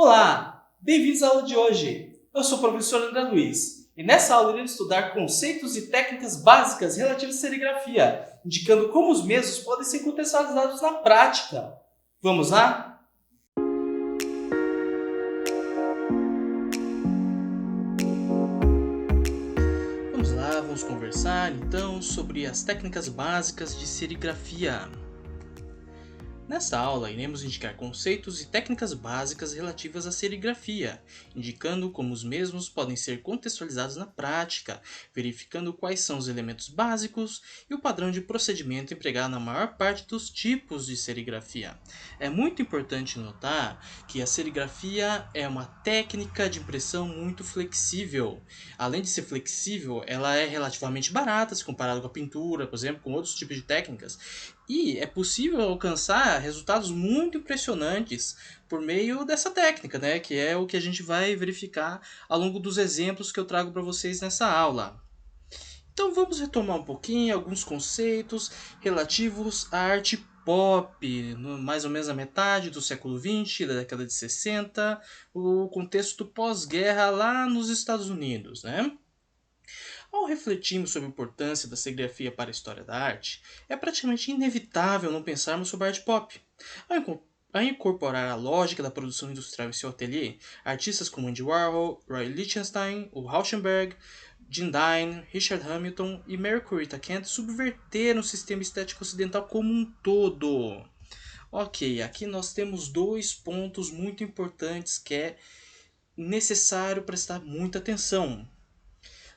Olá, bem-vindos à aula de hoje. Eu sou o professor André Luiz e nessa aula iremos estudar conceitos e técnicas básicas relativas à serigrafia, indicando como os mesmos podem ser contextualizados na prática. Vamos lá? Vamos conversar então sobre as técnicas básicas de serigrafia. Nesta aula, iremos indicar conceitos e técnicas básicas relativas à serigrafia, indicando como os mesmos podem ser contextualizados na prática, verificando quais são os elementos básicos e o padrão de procedimento empregado na maior parte dos tipos de serigrafia. É muito importante notar que a serigrafia é uma técnica de impressão muito flexível. Além de ser flexível, ela é relativamente barata se comparada com a pintura, por exemplo, com outros tipos de técnicas. E é possível alcançar resultados muito impressionantes por meio dessa técnica, né? Que é o que a gente vai verificar ao longo dos exemplos que eu trago para vocês nessa aula. Então vamos retomar um pouquinho alguns conceitos relativos à arte pop, mais ou menos a metade do século XX, da década de 60, o contexto pós-guerra lá nos Estados Unidos, né? Ao refletirmos sobre a importância da serigrafia para a história da arte, é praticamente inevitável não pensarmos sobre a arte pop. Ao incorporar a lógica da produção industrial em seu ateliê, artistas como Andy Warhol, Roy Lichtenstein, o Rauschenberg, Jim Dine, Richard Hamilton e Mary Corita Kent subverteram o sistema estético ocidental como um todo. Ok, aqui nós temos dois pontos muito importantes que é necessário prestar muita atenção.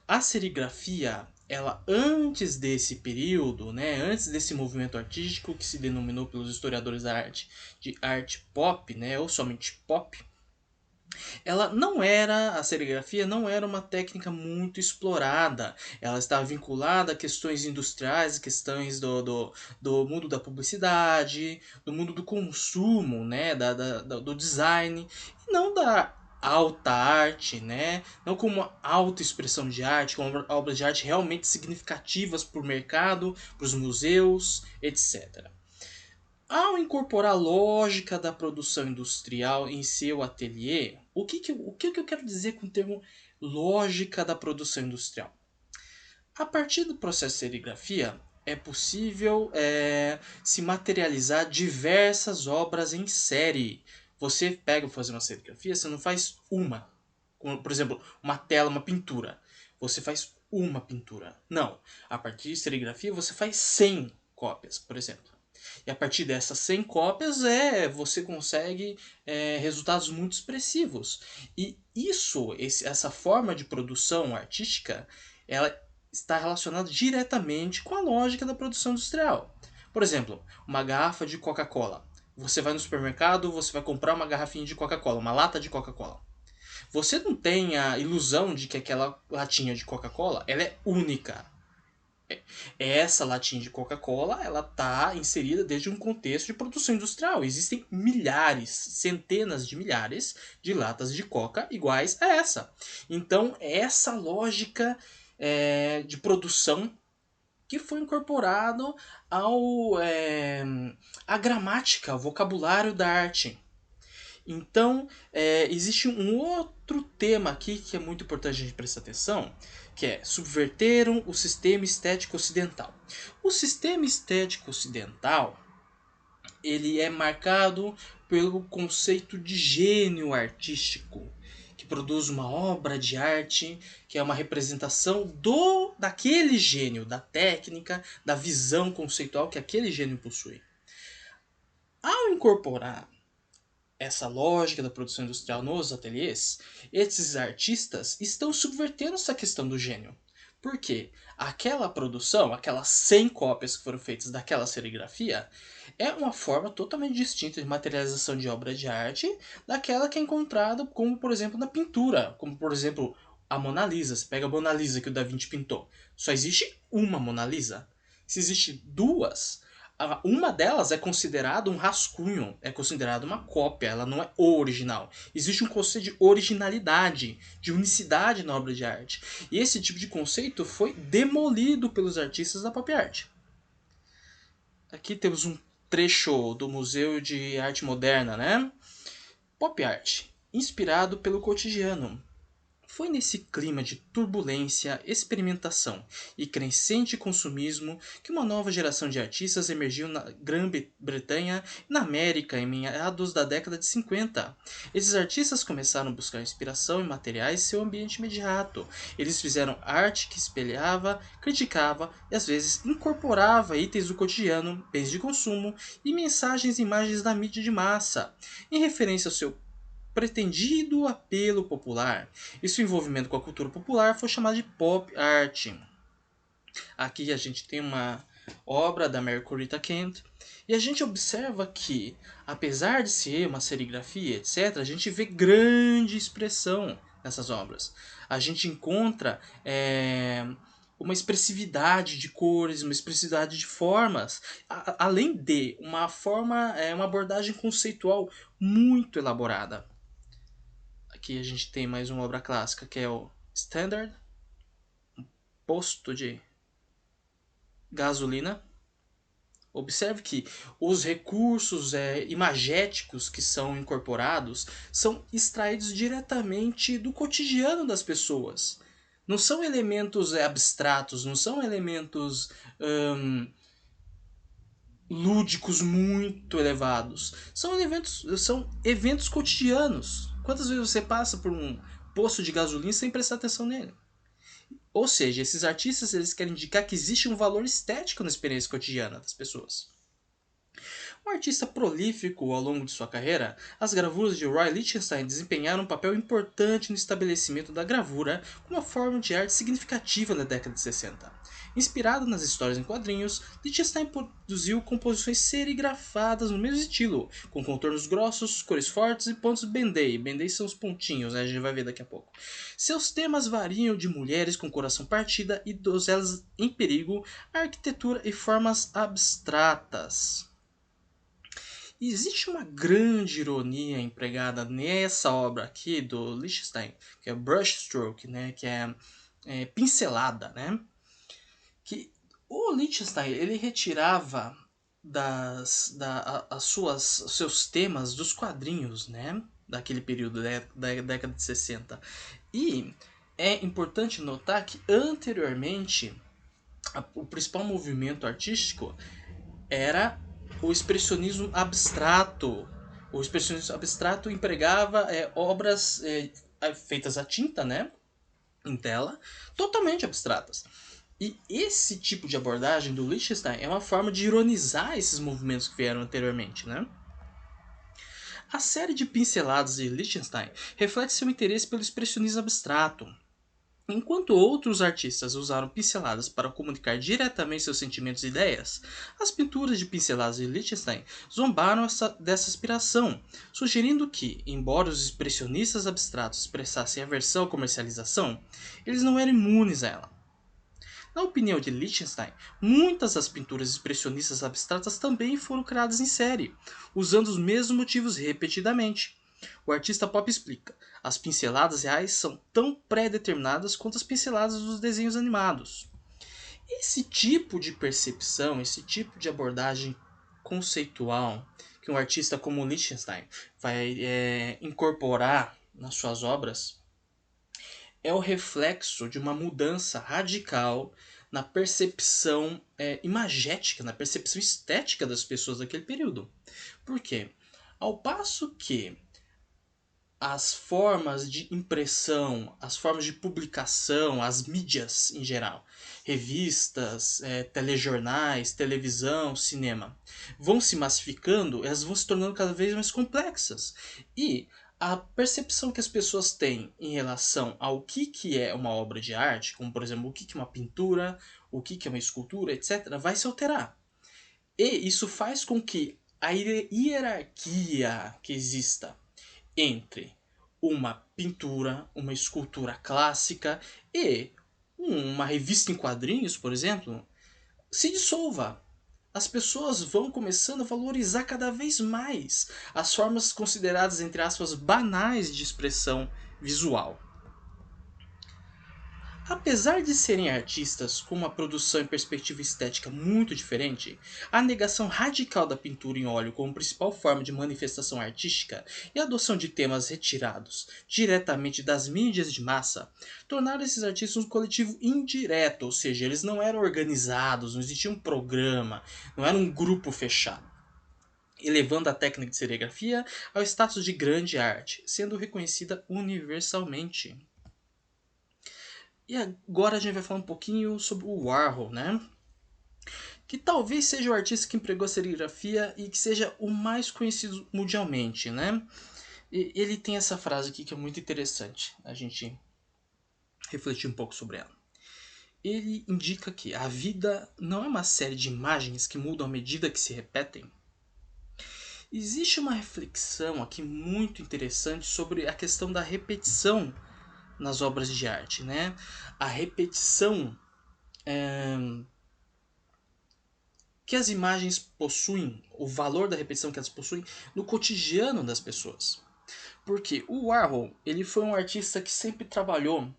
A serigrafia, ela antes desse período, né, antes desse movimento artístico que se denominou pelos historiadores da arte de arte pop, né, ou somente pop, a serigrafia não era uma técnica muito explorada. Ela estava vinculada a questões industriais, questões do mundo da publicidade, do mundo do consumo, né, do design, e não da alta arte, né? Não como uma alta expressão de arte, como obras de arte realmente significativas para o mercado, para os museus, etc. Ao incorporar a lógica da produção industrial em seu ateliê, o que eu quero dizer com o termo lógica da produção industrial? A partir do processo de serigrafia, é possível se materializar diversas obras em série. Você pega para fazer uma serigrafia, você não faz uma, como, por exemplo, uma tela, uma pintura. Você faz uma pintura. Não. A partir de serigrafia, você faz 100 cópias, por exemplo. E a partir dessas 100 cópias, você consegue resultados muito expressivos. E essa forma de produção artística, ela está relacionada diretamente com a lógica da produção industrial. Por exemplo, uma garrafa de Coca-Cola. Você vai no supermercado, você vai comprar uma garrafinha de Coca-Cola, uma lata de Coca-Cola. Você não tem a ilusão de que aquela latinha de Coca-Cola ela é única. Essa latinha de Coca-Cola, ela está inserida desde um contexto de produção industrial. Existem milhares, centenas de milhares de latas de Coca iguais a essa. Então, essa lógica de produção que foi incorporado à gramática, ao vocabulário da arte. Então, existe um outro tema aqui que é muito importante a gente prestar atenção, que é subverteram o sistema estético ocidental. O sistema estético ocidental, ele é marcado pelo conceito de gênio artístico, que produz uma obra de arte que é uma representação daquele gênio, da técnica, da visão conceitual que aquele gênio possui. Ao incorporar essa lógica da produção industrial nos ateliês, esses artistas estão subvertendo essa questão do gênio. Por quê? Aquela produção, aquelas 100 cópias que foram feitas daquela serigrafia, é uma forma totalmente distinta de materialização de obra de arte daquela que é encontrada, como por exemplo na pintura, como por exemplo a Mona Lisa. Você pega a Mona Lisa que o Da Vinci pintou. Só existe uma Mona Lisa. Se existe duas, uma delas é considerada um rascunho, é considerada uma cópia, ela não é o original. Existe um conceito de originalidade, de unicidade na obra de arte. E esse tipo de conceito foi demolido pelos artistas da pop art. Aqui temos um trecho do Museu de Arte Moderna, né? Pop art. inspirado pelo cotidiano. Foi nesse clima de turbulência, experimentação e crescente consumismo que uma nova geração de artistas emergiu na Grã-Bretanha e na América em meados da década de 50. Esses artistas começaram a buscar inspiração em materiais em seu ambiente imediato. Eles fizeram arte que espelhava, criticava e às vezes incorporava itens do cotidiano, bens de consumo e mensagens e imagens da mídia de massa, em referência ao seu pretendido apelo popular. E seu envolvimento com a cultura popular foi chamado de pop art. Aqui a gente tem uma obra da Mary Corita Kent e a gente observa que, apesar de ser uma serigrafia, etc., a gente vê grande expressão nessas obras. A gente encontra uma expressividade de cores, uma expressividade de formas, além de uma forma, uma abordagem conceitual muito elaborada. Aqui a gente tem mais uma obra clássica, que é o Standard, um posto de gasolina. Observe que os recursos imagéticos que são incorporados são extraídos diretamente do cotidiano das pessoas. Não são elementos abstratos, não são elementos lúdicos muito elevados. São eventos cotidianos. Quantas vezes você passa por um posto de gasolina sem prestar atenção nele? Ou seja, esses artistas eles querem indicar que existe um valor estético na experiência cotidiana das pessoas. Um artista prolífico ao longo de sua carreira, as gravuras de Roy Lichtenstein desempenharam um papel importante no estabelecimento da gravura como uma forma de arte significativa na década de 60. Inspirado nas histórias em quadrinhos, Lichtenstein produziu composições serigrafadas no mesmo estilo, com contornos grossos, cores fortes e pontos bendei. Bendei são os pontinhos, né? A gente vai ver daqui a pouco. Seus temas variam de mulheres com coração partida e donzelas em perigo, arquitetura e formas abstratas. Existe uma grande ironia empregada nessa obra aqui do Lichtenstein, que é brushstroke, né? Que é pincelada, né? Que o Lichtenstein ele retirava seus temas dos quadrinhos, né? Daquele período da década de 60. E é importante notar que anteriormente o principal movimento artístico era o expressionismo abstrato. O expressionismo abstrato empregava obras feitas à tinta, né? Em tela, totalmente abstratas. E esse tipo de abordagem do Lichtenstein é uma forma de ironizar esses movimentos que vieram anteriormente, né? A série de pinceladas de Lichtenstein reflete seu interesse pelo expressionismo abstrato. Enquanto outros artistas usaram pinceladas para comunicar diretamente seus sentimentos e ideias, as pinturas de pinceladas de Lichtenstein zombaram dessa inspiração, sugerindo que, embora os expressionistas abstratos expressassem aversão à comercialização, eles não eram imunes a ela. Na opinião de Lichtenstein, muitas das pinturas expressionistas abstratas também foram criadas em série, usando os mesmos motivos repetidamente. O artista pop explica: as pinceladas reais são tão pré-determinadas quanto as pinceladas dos desenhos animados. Esse tipo de percepção, esse tipo de abordagem conceitual que um artista como Lichtenstein vai incorporar nas suas obras é o reflexo de uma mudança radical na percepção imagética, na percepção estética das pessoas daquele período. Por quê? Ao passo que as formas de impressão, as formas de publicação, as mídias em geral, revistas, telejornais, televisão, cinema, vão se massificando, elas vão se tornando cada vez mais complexas. E a percepção que as pessoas têm em relação ao que é uma obra de arte, como por exemplo o que é uma pintura, o que é uma escultura, etc., vai se alterar. E isso faz com que a hierarquia que exista entre uma pintura, uma escultura clássica e uma revista em quadrinhos, por exemplo, se dissolva. As pessoas vão começando a valorizar cada vez mais as formas consideradas, entre aspas, banais de expressão visual. Apesar de serem artistas com uma produção e perspectiva estética muito diferente, a negação radical da pintura em óleo como principal forma de manifestação artística e a adoção de temas retirados diretamente das mídias de massa tornaram esses artistas um coletivo indireto, ou seja, eles não eram organizados, não existia um programa, não era um grupo fechado, elevando a técnica de serigrafia ao status de grande arte, sendo reconhecida universalmente. E agora a gente vai falar um pouquinho sobre o Warhol, né? Que talvez seja o artista que empregou a serigrafia e que seja o mais conhecido mundialmente, né? E ele tem essa frase aqui que é muito interessante a gente refletir um pouco sobre ela. Ele indica que a vida não é uma série de imagens que mudam à medida que se repetem. Existe uma reflexão aqui muito interessante sobre a questão da repetição nas obras de arte, né? A repetição que as imagens possuem, o valor da repetição que elas possuem no cotidiano das pessoas. Porque o Warhol, ele foi um artista que sempre trabalhou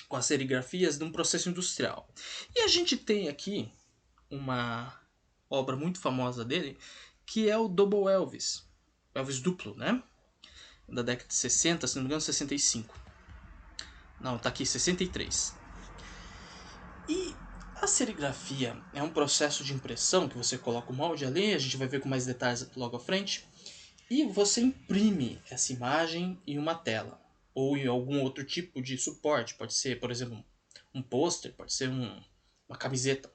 com as serigrafias num processo industrial. E a gente tem aqui uma obra muito famosa dele, que é o Double Elvis. Elvis duplo, né? Da década de 60, se não me engano, 65. Não, tá aqui, 63. E a serigrafia é um processo de impressão que você coloca o molde ali, a gente vai ver com mais detalhes logo à frente, e você imprime essa imagem em uma tela ou em algum outro tipo de suporte, pode ser, por exemplo, um pôster, pode ser uma camiseta.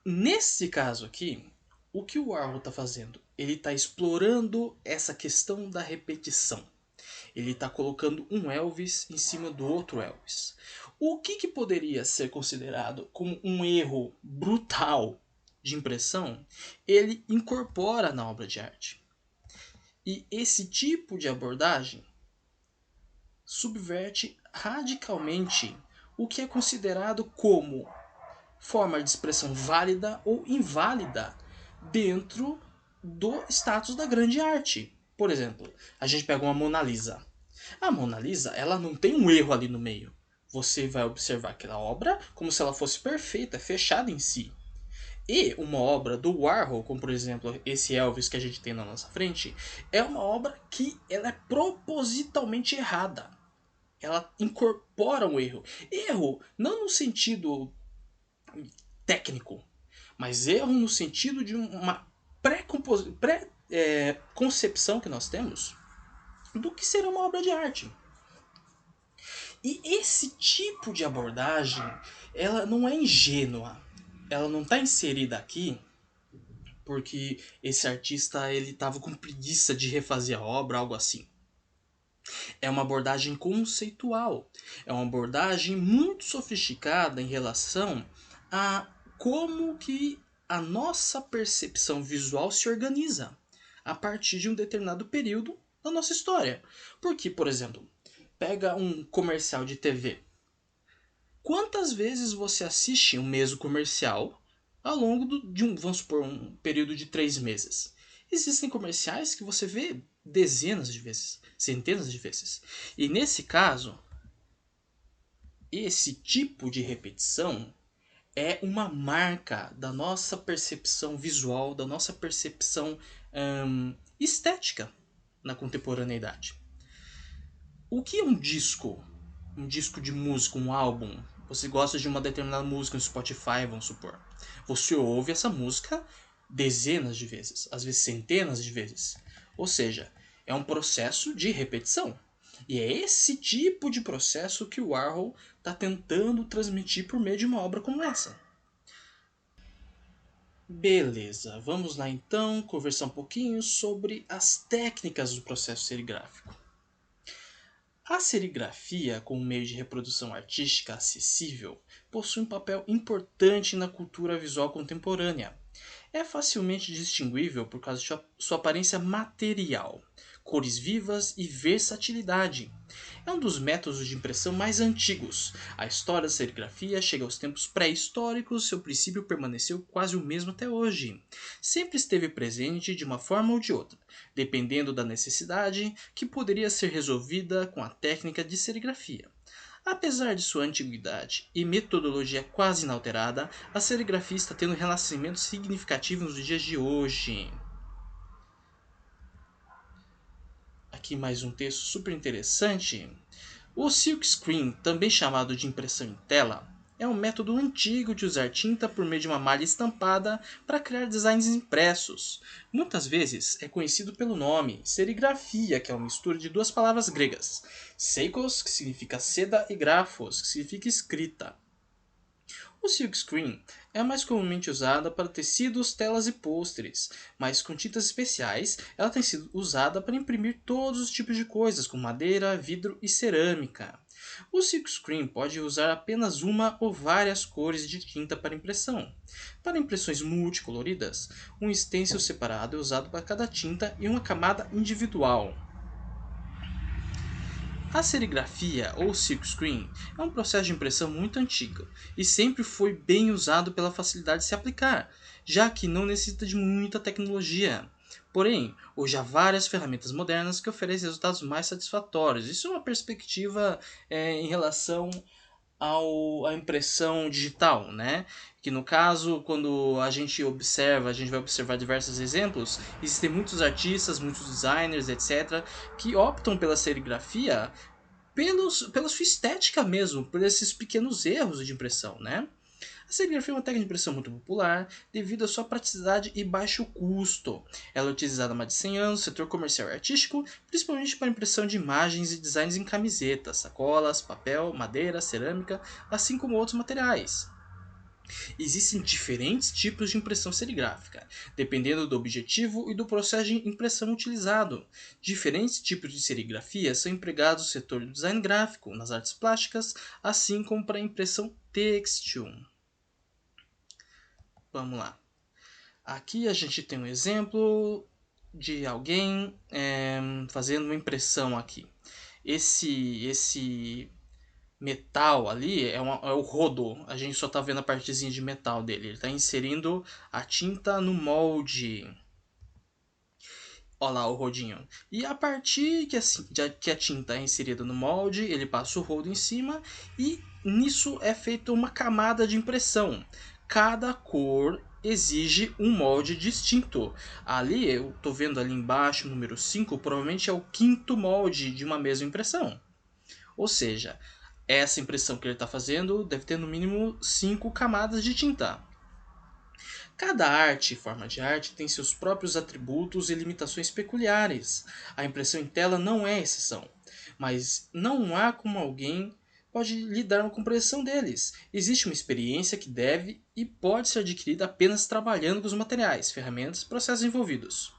Nesse caso aqui, o que o Warhol está fazendo? Ele está explorando essa questão da repetição. Ele está colocando um Elvis em cima do outro Elvis. O que poderia ser considerado como um erro brutal de impressão, ele incorpora na obra de arte. E esse tipo de abordagem subverte radicalmente o que é considerado como forma de expressão válida ou inválida dentro do status da grande arte. Por exemplo, a gente pega uma Mona Lisa. A Mona Lisa, ela não tem um erro ali no meio. Você vai observar aquela obra como se ela fosse perfeita, fechada em si. E uma obra do Warhol, como por exemplo esse Elvis que a gente tem na nossa frente, é uma obra que ela é propositalmente errada. Ela incorpora um erro. Erro não no sentido técnico, mas erro no sentido de uma pré-concepção que nós temos do que será uma obra de arte. E esse tipo de abordagem, ela não é ingênua. Ela não está inserida aqui porque esse artista ele estava com preguiça de refazer a obra, algo assim. É uma abordagem conceitual. É uma abordagem muito sofisticada em relação a como que a nossa percepção visual se organiza a partir de um determinado período da nossa história. Porque, por exemplo, pega um comercial de TV. Quantas vezes você assiste um mesmo comercial ao longo de vamos supor, um período de 3 meses? Existem comerciais que você vê dezenas de vezes, centenas de vezes. E nesse caso, esse tipo de repetição é uma marca da nossa percepção visual, da nossa percepção estética na contemporaneidade. O que é um disco? Um disco de música, um álbum. Você gosta de uma determinada música no Spotify, vamos supor. Você ouve essa música dezenas de vezes, às vezes centenas de vezes. Ou seja, é um processo de repetição. E é esse tipo de processo que o Warhol está tentando transmitir por meio de uma obra como essa. Beleza, vamos lá então conversar um pouquinho sobre as técnicas do processo serigráfico. A serigrafia, como meio de reprodução artística acessível, possui um papel importante na cultura visual contemporânea. É facilmente distinguível por causa de sua aparência material, cores vivas e versatilidade. É um dos métodos de impressão mais antigos. A história da serigrafia chega aos tempos pré-históricos, seu princípio permaneceu quase o mesmo até hoje. Sempre esteve presente de uma forma ou de outra, dependendo da necessidade, que poderia ser resolvida com a técnica de serigrafia. Apesar de sua antiguidade e metodologia quase inalterada, a serigrafia está tendo um renascimento significativo nos dias de hoje. Aqui mais um texto super interessante. O silkscreen, também chamado de impressão em tela, é um método antigo de usar tinta por meio de uma malha estampada para criar designs impressos. Muitas vezes é conhecido pelo nome serigrafia, que é uma mistura de duas palavras gregas: seikos, que significa seda, e grafos, que significa escrita. O silkscreen é mais comumente usada para tecidos, telas e pôsteres, mas com tintas especiais ela tem sido usada para imprimir todos os tipos de coisas, como madeira, vidro e cerâmica. O silkscreen pode usar apenas uma ou várias cores de tinta para impressão. Para impressões multicoloridas, um stencil separado é usado para cada tinta e uma camada individual. A serigrafia, ou silkscreen, é um processo de impressão muito antigo e sempre foi bem usado pela facilidade de se aplicar, já que não necessita de muita tecnologia. Porém, hoje há várias ferramentas modernas que oferecem resultados mais satisfatórios. Isso é uma perspectiva em relação à impressão digital, né? Que no caso, quando a gente observa, a gente vai observar diversos exemplos, existem muitos artistas, muitos designers, etc., que optam pela serigrafia pela sua estética mesmo, por esses pequenos erros de impressão, né? A serigrafia é uma técnica de impressão muito popular devido à sua praticidade e baixo custo. Ela é utilizada há mais de 100 anos no setor comercial e artístico, principalmente para impressão de imagens e designs em camisetas, sacolas, papel, madeira, cerâmica, assim como outros materiais. Existem diferentes tipos de impressão serigráfica, dependendo do objetivo e do processo de impressão utilizado. Diferentes tipos de serigrafia são empregados no setor do design gráfico, nas artes plásticas, assim como para a impressão têxtil. Vamos lá. Aqui a gente tem um exemplo de alguém fazendo uma impressão aqui. Esse metal ali é o rodo. A gente só tá vendo a partezinha de metal dele. Ele tá inserindo a tinta no molde. Olha lá o rodinho. E a partir que a tinta é inserida no molde, ele passa o rodo em cima e nisso é feita uma camada de impressão. Cada cor exige um molde distinto. Ali, eu tô vendo ali embaixo, número 5, provavelmente é o quinto molde de uma mesma impressão. Ou seja, essa impressão que ele está fazendo deve ter no mínimo 5 camadas de tinta. Cada arte e forma de arte tem seus próprios atributos e limitações peculiares. A impressão em tela não é exceção, mas não há como alguém pode lidar com a compreensão deles. Existe uma experiência que deve e pode ser adquirida apenas trabalhando com os materiais, ferramentas e processos envolvidos.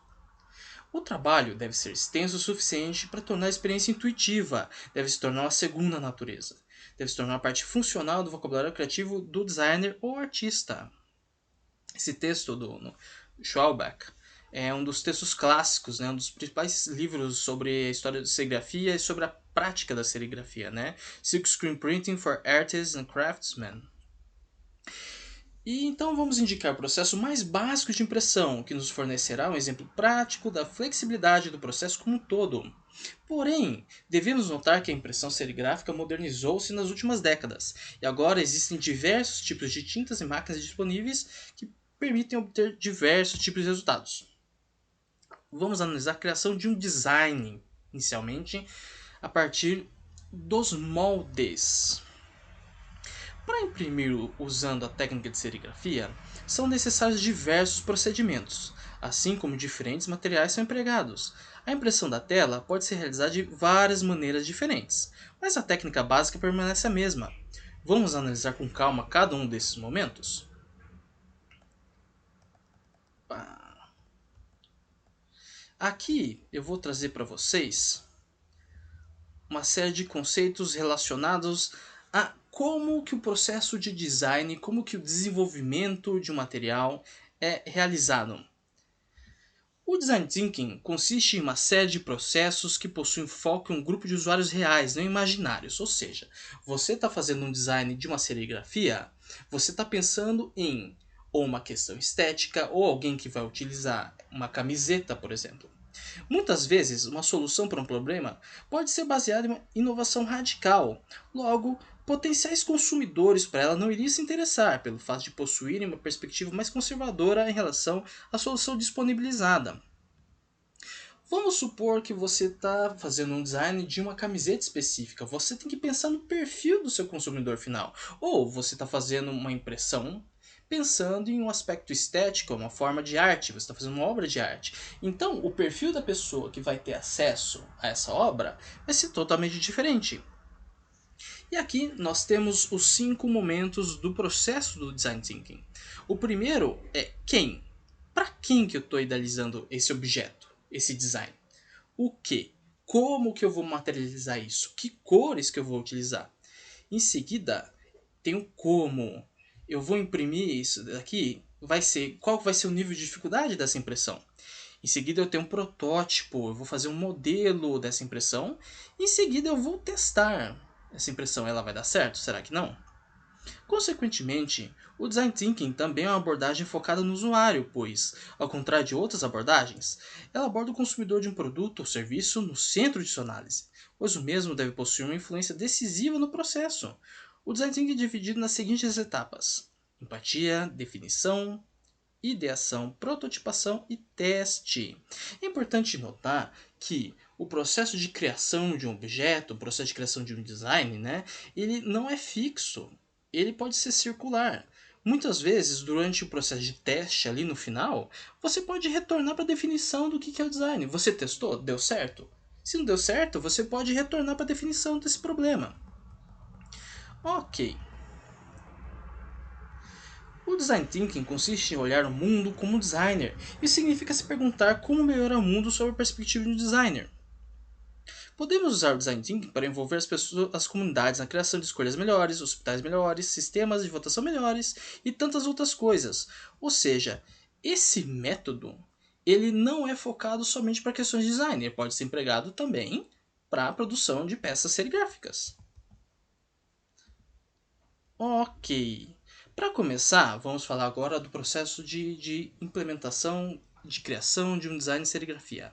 O trabalho deve ser extenso o suficiente para tornar a experiência intuitiva, deve se tornar uma segunda natureza, deve se tornar uma parte funcional do vocabulário criativo do designer ou artista. Esse texto do Schwalbach é um dos textos clássicos, né, um dos principais livros sobre a história da serigrafia e sobre a prática da serigrafia, né? Silkscreen Printing for Artists and Craftsmen. E então vamos indicar o processo mais básico de impressão, que nos fornecerá um exemplo prático da flexibilidade do processo como um todo. Porém, devemos notar que a impressão serigráfica modernizou-se nas últimas décadas, e agora existem diversos tipos de tintas e máquinas disponíveis que permitem obter diversos tipos de resultados. Vamos analisar a criação de um design, inicialmente, a partir dos moldes. Para imprimir usando a técnica de serigrafia, são necessários diversos procedimentos, assim como diferentes materiais são empregados. A impressão da tela pode ser realizada de várias maneiras diferentes, mas a técnica básica permanece a mesma. Vamos analisar com calma cada um desses momentos? Aqui eu vou trazer para vocês uma série de conceitos relacionados a como que o processo de design, como que o desenvolvimento de um material é realizado. O design thinking consiste em uma série de processos que possuem foco em um grupo de usuários reais, não imaginários. Ou seja, você está fazendo um design de uma serigrafia, você está pensando em ou uma questão estética, ou alguém que vai utilizar uma camiseta, por exemplo. Muitas vezes, uma solução para um problema pode ser baseada em uma inovação radical. Logo, potenciais consumidores para ela não iriam se interessar pelo fato de possuírem uma perspectiva mais conservadora em relação à solução disponibilizada. Vamos supor que você está fazendo um design de uma camiseta específica. Você tem que pensar no perfil do seu consumidor final. Ou você está fazendo uma impressão pensando em um aspecto estético, uma forma de arte. Você está fazendo uma obra de arte. Então, o perfil da pessoa que vai ter acesso a essa obra vai ser totalmente diferente. E aqui nós temos os 5 momentos do processo do design thinking. O primeiro é quem? Para quem que eu estou idealizando esse objeto, esse design? O que? Como que eu vou materializar isso? Que cores que eu vou utilizar? Em seguida, tem o como. Eu vou imprimir isso daqui, qual vai ser o nível de dificuldade dessa impressão? Em seguida eu tenho um protótipo, eu vou fazer um modelo dessa impressão. Em seguida eu vou testar essa impressão, ela vai dar certo? Será que não? Consequentemente, o Design Thinking também é uma abordagem focada no usuário, pois, ao contrário de outras abordagens, ela aborda o consumidor de um produto ou serviço no centro de sua análise, pois o mesmo deve possuir uma influência decisiva no processo. O Design Thinking é dividido nas seguintes etapas: empatia, definição, ideação, prototipação e teste. É importante notar que o processo de criação de um objeto, o processo de criação de um design, né, ele não é fixo. Ele pode ser circular. Muitas vezes, durante o processo de teste ali no final, você pode retornar para a definição do que é o design. Você testou? Deu certo? Se não deu certo, você pode retornar para a definição desse problema. Ok. O design thinking consiste em olhar o mundo como um designer. Isso significa se perguntar como melhorar o mundo sob a perspectiva de um designer. Podemos usar o design thinking para envolver as comunidades na criação de escolhas melhores, hospitais melhores, sistemas de votação melhores e tantas outras coisas. Ou seja, esse método ele não é focado somente para questões de design, ele pode ser empregado também para a produção de peças serigráficas. Ok. Para começar, vamos falar agora do processo de implementação, de criação de um design de serigrafia.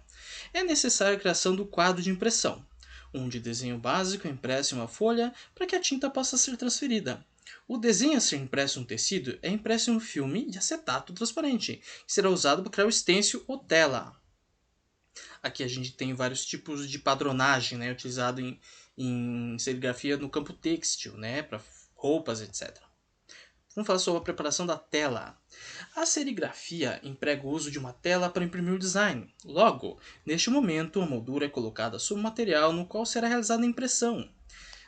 É necessária a criação do quadro de impressão, onde desenho básico é impresso em uma folha para que a tinta possa ser transferida. O desenho a ser impresso em um tecido é impresso em um filme de acetato transparente, que será usado para criar o stencil ou tela. Aqui a gente tem vários tipos de padronagem, né, utilizado em serigrafia no campo têxtil, né, para roupas, etc. Vamos falar sobre a preparação da tela. A serigrafia emprega o uso de uma tela para imprimir o design. Logo, neste momento, a moldura é colocada sobre o material no qual será realizada a impressão.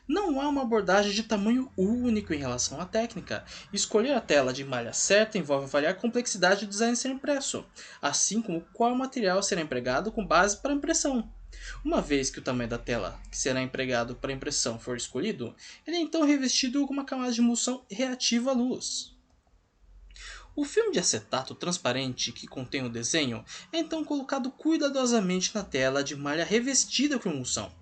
Não há uma abordagem de tamanho único em relação à técnica. Escolher a tela de malha certa envolve avaliar a complexidade do design a ser impresso, assim como qual material será empregado com base para a impressão. Uma vez que o tamanho da tela que será empregado para a impressão for escolhido, ele é então revestido com uma camada de emulsão reativa à luz. O filme de acetato transparente que contém o desenho é então colocado cuidadosamente na tela de malha revestida com emulsão.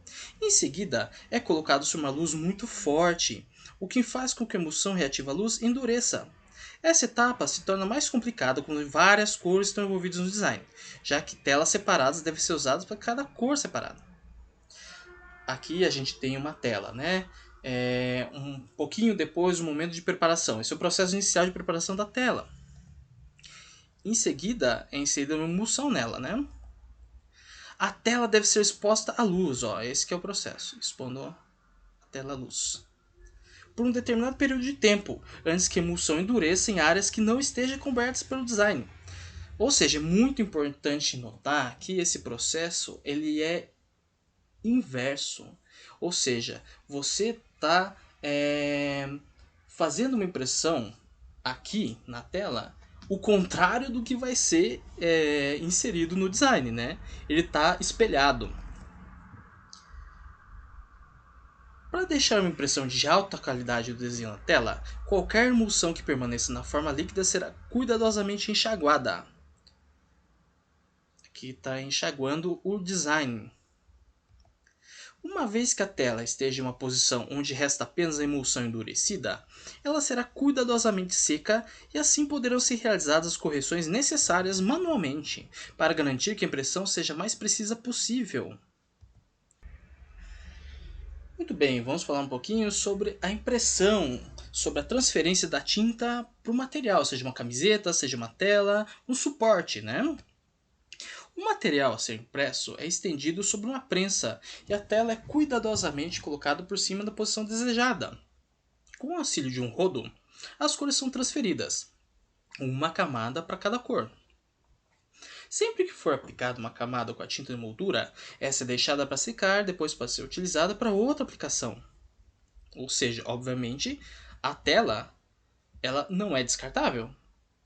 Em seguida, é colocado sob uma luz muito forte, o que faz com que a emulsão reativa à luz endureça. Essa etapa se torna mais complicada quando várias cores estão envolvidas no design, já que telas separadas devem ser usadas para cada cor separada. Aqui a gente tem uma tela, né? Um pouquinho depois do momento de preparação. Esse é o processo inicial de preparação da tela. Em seguida, é inserida uma emulsão nela, né? A tela deve ser exposta à luz, ó. Esse que é o processo, expondo a tela à luz. Por um determinado período de tempo, antes que a emulsão endureça em áreas que não estejam cobertas pelo design. Ou seja, é muito importante notar que esse processo ele é inverso. Ou seja, você está fazendo uma impressão aqui na tela o contrário do que vai ser inserido no design, né? Ele está espelhado. Para deixar uma impressão de alta qualidade do desenho na tela, qualquer emulsão que permaneça na forma líquida será cuidadosamente enxaguada. Aqui está enxaguando o design. Uma vez que a tela esteja em uma posição onde resta apenas a emulsão endurecida, ela será cuidadosamente seca e assim poderão ser realizadas as correções necessárias manualmente, para garantir que a impressão seja a mais precisa possível. Muito bem, vamos falar um pouquinho sobre a impressão, sobre a transferência da tinta para o material, seja uma camiseta, seja uma tela, um suporte, né? O material a ser impresso é estendido sobre uma prensa e a tela é cuidadosamente colocada por cima da posição desejada. Com o auxílio de um rodo, as cores são transferidas, uma camada para cada cor. Sempre que for aplicada uma camada com a tinta de moldura, essa é deixada para secar, depois pode ser utilizada para outra aplicação. Ou seja, obviamente, a tela ela não é descartável.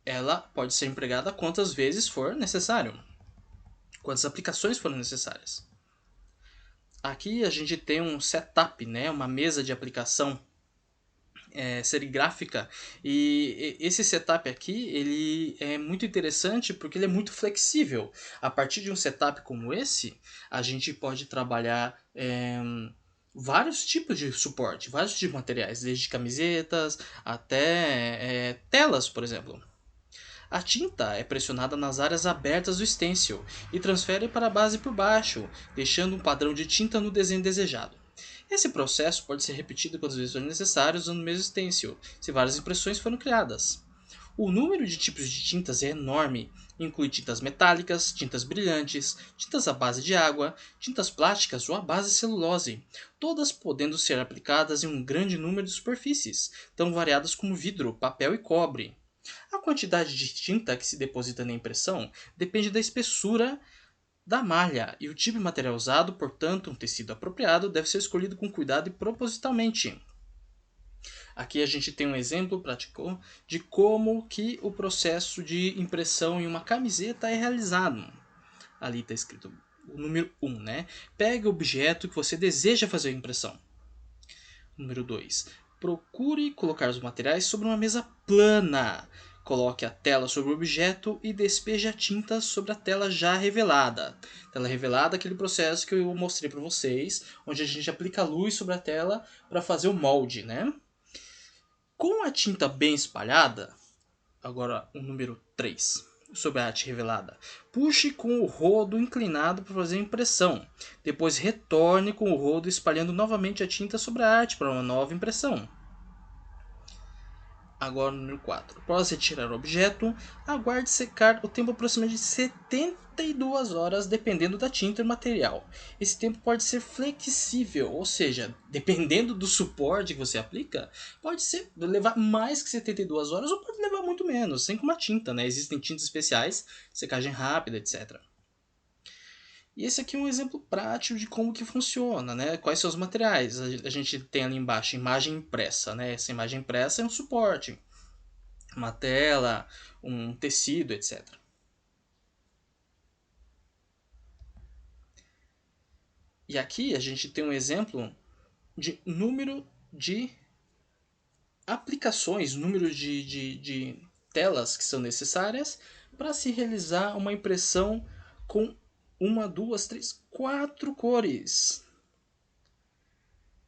Ela pode ser empregada quantas vezes for necessário, quantas aplicações forem necessárias. Aqui a gente tem um setup, né, uma mesa de aplicação serigráfica, e esse setup aqui ele é muito interessante porque ele é muito flexível. A partir de um setup como esse, a gente pode trabalhar vários tipos de suporte, vários tipos de materiais, desde camisetas até telas, por exemplo. A tinta é pressionada nas áreas abertas do stencil e transfere para a base por baixo, deixando um padrão de tinta no desenho desejado. Esse processo pode ser repetido quantas vezes for necessário usando o mesmo stencil, se várias impressões foram criadas. O número de tipos de tintas é enorme, inclui tintas metálicas, tintas brilhantes, tintas à base de água, tintas plásticas ou à base de celulose, todas podendo ser aplicadas em um grande número de superfícies, tão variadas como vidro, papel e cobre. A quantidade de tinta que se deposita na impressão depende da espessura da malha e o tipo de material usado, portanto, um tecido apropriado deve ser escolhido com cuidado e propositalmente. Aqui a gente tem um exemplo prático de como que o processo de impressão em uma camiseta é realizado. Ali está escrito o número 1, né? Pegue o objeto que você deseja fazer a impressão. Número 2. Procure colocar os materiais sobre uma mesa plana. Coloque a tela sobre o objeto e despeje a tinta sobre a tela já revelada. Tela revelada é aquele processo que eu mostrei para vocês, onde a gente aplica a luz sobre a tela para fazer o molde, né? Com a tinta bem espalhada, agora o número 3, sobre a arte revelada. Puxe com o rodo inclinado para fazer a impressão. Depois retorne com o rodo espalhando novamente a tinta sobre a arte para uma nova impressão. Agora o número 4. Após retirar o objeto, aguarde secar o tempo aproximadamente de 72 horas, dependendo da tinta e do material. Esse tempo pode ser flexível, ou seja, dependendo do suporte que você aplica, pode levar mais que 72 horas ou pode levar muito menos, assim como a tinta, né? Existem tintas especiais, secagem rápida, etc. E esse aqui é um exemplo prático de como que funciona, né? Quais são os materiais. A gente tem ali embaixo imagem impressa, né? Essa imagem impressa é um suporte, uma tela, um tecido, etc. E aqui a gente tem um exemplo de número de aplicações, número de telas que são necessárias para se realizar uma impressão com uma, duas, três, quatro cores.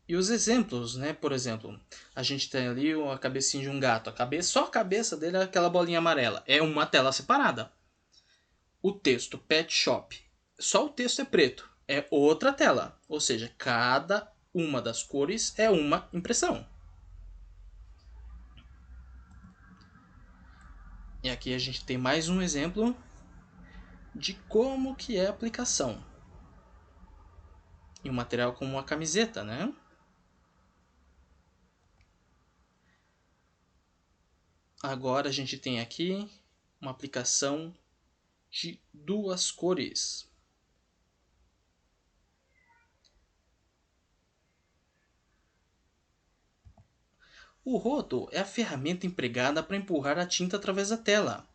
E os exemplos, né? Por exemplo, a gente tem ali a cabecinha de um gato. Só a cabeça dele é aquela bolinha amarela. É uma tela separada. O texto Pet Shop. Só o texto é preto. É outra tela. Ou seja, cada uma das cores é uma impressão. E aqui a gente tem mais um exemplo de como que é a aplicação. E um material como uma camiseta, né? Agora a gente tem aqui uma aplicação de duas cores. O rodo é a ferramenta empregada para empurrar a tinta através da tela.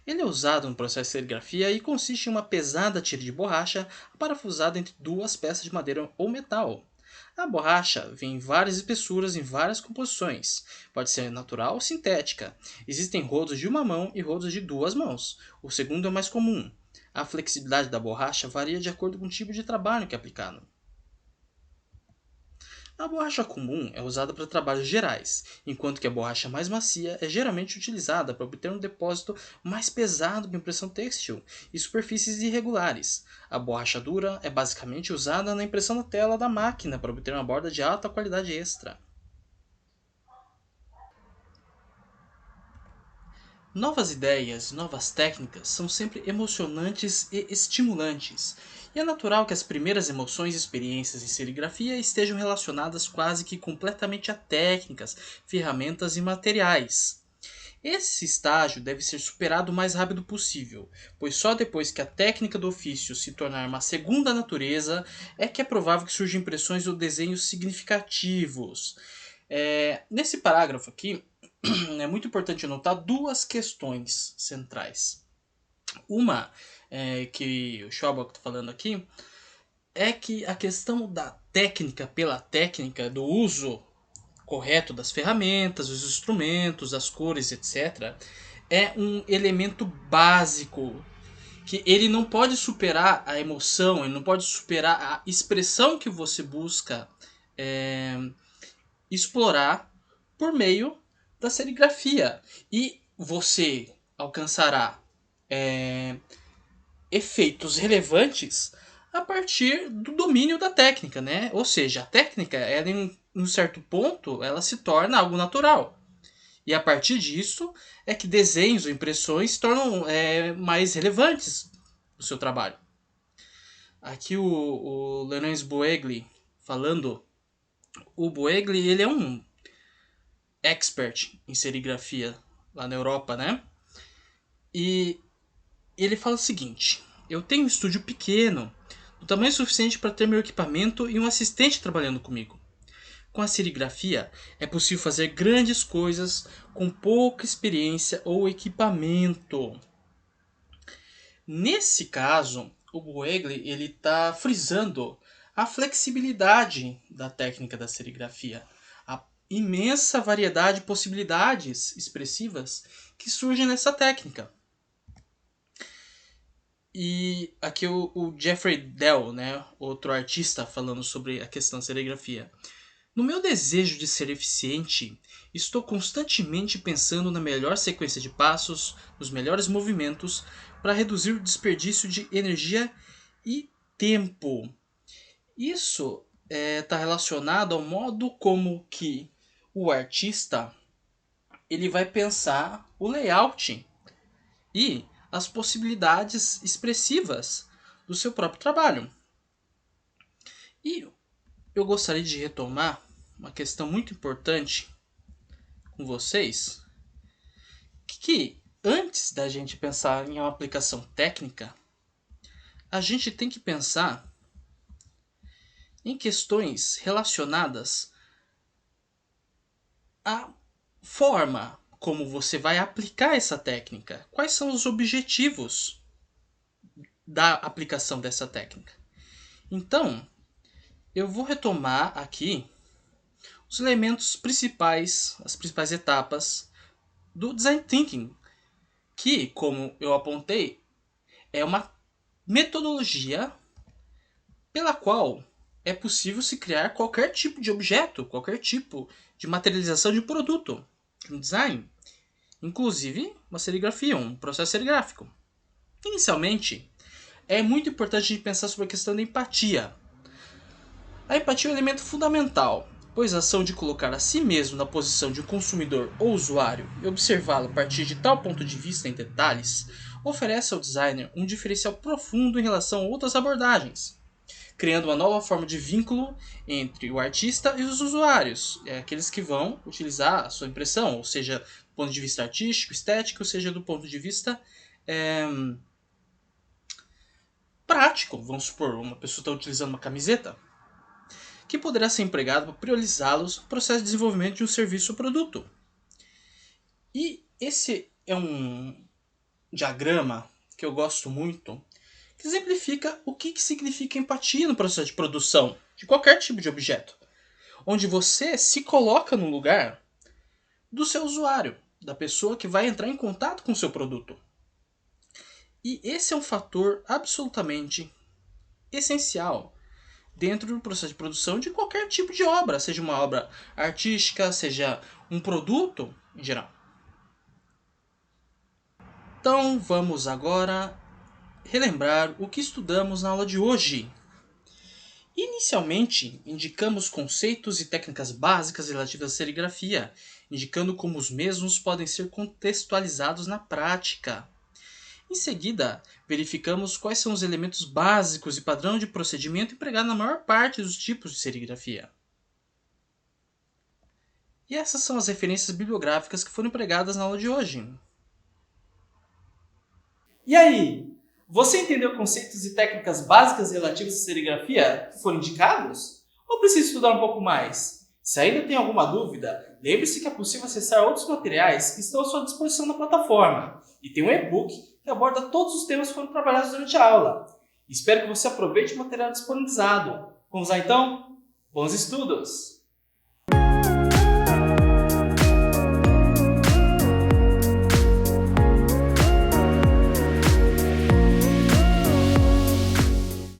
Ele é usado no processo de serigrafia e consiste em uma pesada tira de borracha parafusada entre duas peças de madeira ou metal. A borracha vem em várias espessuras em várias composições. Pode ser natural ou sintética. Existem rodos de uma mão e rodos de duas mãos. O segundo é mais comum. A flexibilidade da borracha varia de acordo com o tipo de trabalho que é aplicado. A borracha comum é usada para trabalhos gerais, enquanto que a borracha mais macia é geralmente utilizada para obter um depósito mais pesado para impressão têxtil e superfícies irregulares. A borracha dura é basicamente usada na impressão da tela da máquina para obter uma borda de alta qualidade extra. Novas ideias e novas técnicas são sempre emocionantes e estimulantes, e é natural que as primeiras emoções e experiências em serigrafia estejam relacionadas quase que completamente a técnicas, ferramentas e materiais. Esse estágio deve ser superado o mais rápido possível, pois só depois que a técnica do ofício se tornar uma segunda natureza é que é provável que surjam impressões ou desenhos significativos. Nesse parágrafo aqui, é muito importante notar duas questões centrais. Uma, que o Schwabach está falando aqui, é que a questão da técnica pela técnica, do uso correto das ferramentas, dos instrumentos, das cores, etc., é um elemento básico que ele não pode superar a emoção, ele não pode superar a expressão que você busca é, explorar por meio da serigrafia. E você alcançará é, efeitos relevantes a partir do domínio da técnica, né? Ou seja, a técnica, ela, em um certo ponto, ela se torna algo natural. E a partir disso é que desenhos ou impressões se tornam mais relevantes no seu trabalho. Aqui o Laurence Boegli falando. O Boegli, ele é um expert em serigrafia lá na Europa, né? E ele fala o seguinte: eu tenho um estúdio pequeno, do tamanho suficiente para ter meu equipamento e um assistente trabalhando comigo. Com a serigrafia, é possível fazer grandes coisas com pouca experiência ou equipamento. Nesse caso, o Boegli ele está frisando a flexibilidade da técnica da serigrafia, a imensa variedade de possibilidades expressivas que surgem nessa técnica. E aqui o Jeffrey Dell, né, outro artista, falando sobre a questão da serigrafia. No meu desejo de ser eficiente, estou constantemente pensando na melhor sequência de passos, nos melhores movimentos, para reduzir o desperdício de energia e tempo. Isso está relacionado ao modo como que o artista ele vai pensar o layout e as possibilidades expressivas do seu próprio trabalho. E eu gostaria de retomar uma questão muito importante com vocês, que antes da gente pensar em uma aplicação técnica, a gente tem que pensar em questões relacionadas à forma como você vai aplicar essa técnica. Quais são os objetivos da aplicação dessa técnica? Então, eu vou retomar aqui os elementos principais, as principais etapas do Design Thinking, que, como eu apontei, é uma metodologia pela qual é possível se criar qualquer tipo de objeto, qualquer tipo de materialização de um produto, de um design, inclusive uma serigrafia, um processo serigráfico. Inicialmente, é muito importante a gente pensar sobre a questão da empatia. A empatia é um elemento fundamental, pois a ação de colocar a si mesmo na posição de um consumidor ou usuário e observá-lo a partir de tal ponto de vista em detalhes oferece ao designer um diferencial profundo em relação a outras abordagens, criando uma nova forma de vínculo entre o artista e os usuários, aqueles que vão utilizar a sua impressão, ou seja, do ponto de vista artístico, estético, ou seja, do ponto de vista é, prático. Vamos supor, uma pessoa está utilizando uma camiseta, que poderá ser empregado para priorizá-los no processo de desenvolvimento de um serviço ou produto. E esse é um diagrama que eu gosto muito, que exemplifica o que significa empatia no processo de produção de qualquer tipo de objeto, onde você se coloca no lugar do seu usuário, da pessoa que vai entrar em contato com o seu produto. E esse é um fator absolutamente essencial dentro do processo de produção de qualquer tipo de obra, seja uma obra artística, seja um produto em geral. Então vamos agora relembrar o que estudamos na aula de hoje. Inicialmente, indicamos conceitos e técnicas básicas relativas à serigrafia, indicando como os mesmos podem ser contextualizados na prática. Em seguida, verificamos quais são os elementos básicos e padrão de procedimento empregado na maior parte dos tipos de serigrafia. E essas são as referências bibliográficas que foram empregadas na aula de hoje. E aí, você entendeu conceitos e técnicas básicas relativas à serigrafia que foram indicados? Ou precisa estudar um pouco mais? Se ainda tem alguma dúvida, lembre-se que é possível acessar outros materiais que estão à sua disposição na plataforma. E tem um e-book que aborda todos os temas que foram trabalhados durante a aula. Espero que você aproveite o material disponibilizado. Vamos lá então? Bons estudos!